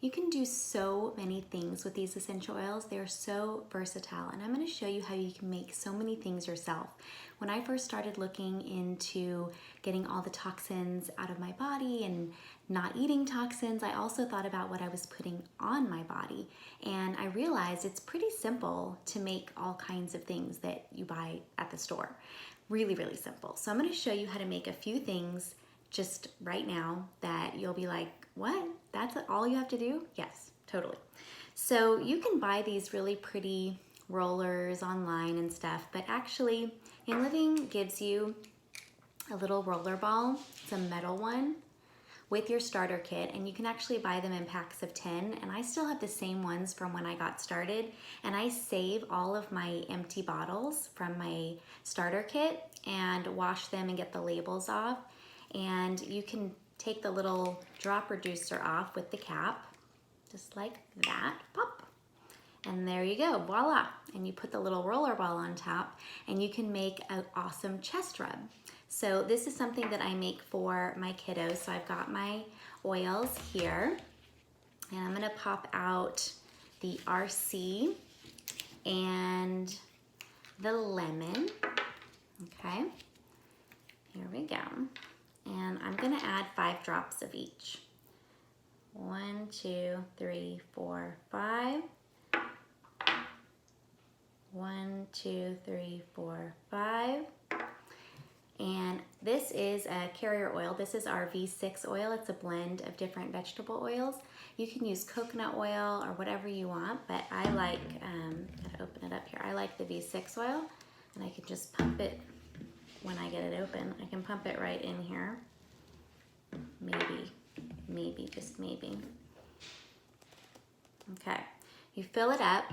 You can do so many things with these essential oils. They are so versatile, and I'm going to show you how you can make so many things yourself. When I first started looking into getting all the toxins out of my body and not eating toxins, I also thought about what I was putting on my body, and I realized it's pretty simple to make all kinds of things that you buy at the store. Really, really simple. So I'm going to show you how to make a few things just right now that you'll be like, what? That's all you have to do? Yes, totally. So you can buy these really pretty rollers online and stuff, but actually Young Living gives you a little roller ball. It's a metal one with your starter kit, and you can actually buy them in packs of 10, and I still have the same ones from when I got started, and I save all of my empty bottles from my starter kit and wash them and get the labels off. And you can take the little drop reducer off with the cap, just like that, pop. And there you go, voila. And you put the little roller ball on top, and you can make an awesome chest rub. So this is something that I make for my kiddos. So I've got my oils here, and I'm gonna pop out the RC and the lemon, okay? Here we go. And I'm gonna add 5 drops of each. 1, 2, 3, 4, 5. 1, 2, 3, 4, 5. And this is a carrier oil. This is our V6 oil. It's a blend of different vegetable oils. You can use coconut oil or whatever you want, but I like, gotta open it up here. I like the V6 oil, and I can just pump it when I get it open. I can pump it right in here. Maybe, just maybe. Okay, you fill it up,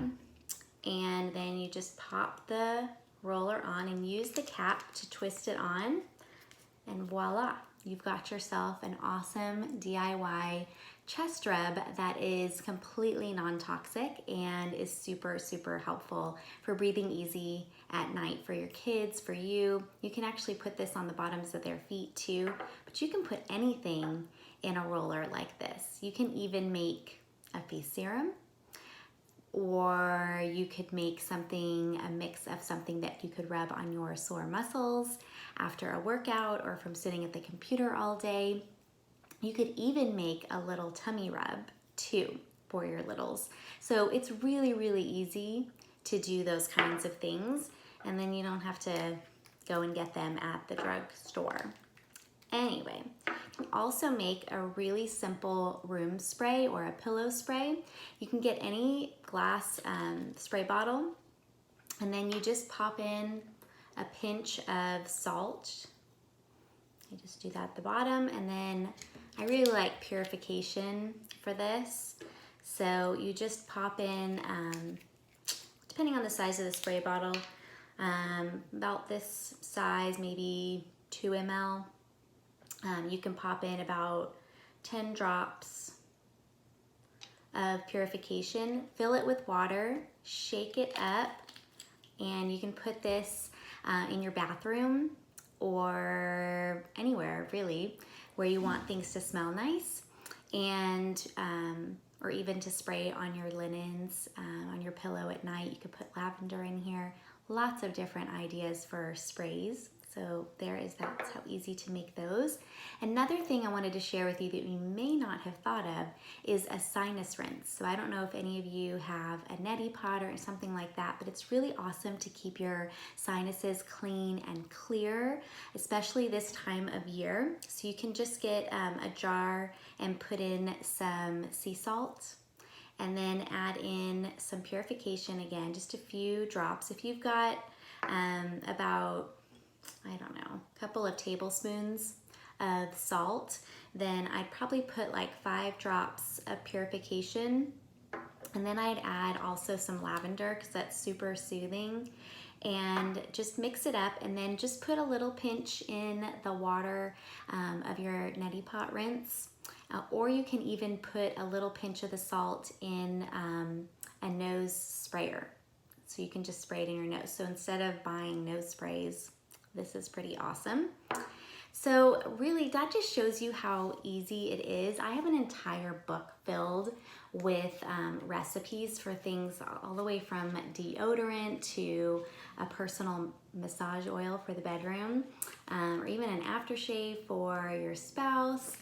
and then you just pop the roller on and use the cap to twist it on, and voila, you've got yourself an awesome DIY chest rub that is completely non-toxic and is super, super helpful for breathing easy at night for your kids, for you. You can actually put this on the bottoms of their feet too, but you can put anything in a roller like this. You can even make a face serum, or you could make something, a mix of something that you could rub on your sore muscles after a workout or from sitting at the computer all day. You could even make a little tummy rub too for your littles. So it's really, really easy to do those kinds of things, and then you don't have to go and get them at the drugstore. Anyway, you can also make a really simple room spray or a pillow spray. You can get any glass spray bottle, and then you just pop in a pinch of salt. You just do that at the bottom, and then I really like Purification for this. So you just pop in, depending on the size of the spray bottle, about this size, maybe 2 ml. You can pop in about 10 drops of Purification, fill it with water, shake it up, and you can put this in your bathroom or anywhere really where you want things to smell nice, and or even to spray on your linens, on your pillow at night. You could put lavender in here. Lots of different ideas for sprays. So that's how easy to make those. Another thing I wanted to share with you that you may not have thought of is a sinus rinse. So I don't know if any of you have a neti pot or something like that, but it's really awesome to keep your sinuses clean and clear, especially this time of year. So you can just get a jar and put in some sea salt, and then add in some Purification again, just a few drops. If you've got about, I don't know, a couple of tablespoons of salt, then I'd probably put like 5 drops of Purification, and then I'd add also some lavender because that's super soothing, and just mix it up, and then just put a little pinch in the water of your neti pot rinse, or you can even put a little pinch of the salt in a nose sprayer, so you can just spray it in your nose. So instead of buying nose sprays, this is pretty awesome. So really that just shows you how easy it is. I have an entire book filled with recipes for things all the way from deodorant to a personal massage oil for the bedroom, or even an aftershave for your spouse,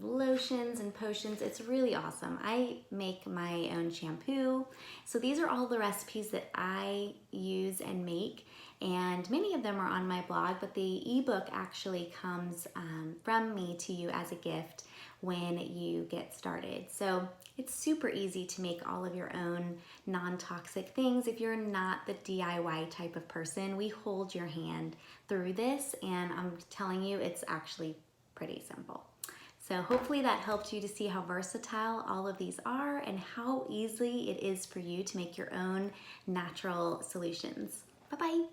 lotions and potions. It's really awesome. I make my own shampoo. So these are all the recipes that I use and make, and many of them are on my blog, but the ebook actually comes from me to you as a gift when you get started. So it's super easy to make all of your own non-toxic things. If you're not the DIY type of person, we hold your hand through this, and I'm telling you, it's actually pretty simple. So hopefully that helped you to see how versatile all of these are and how easy it is for you to make your own natural solutions. Bye-bye.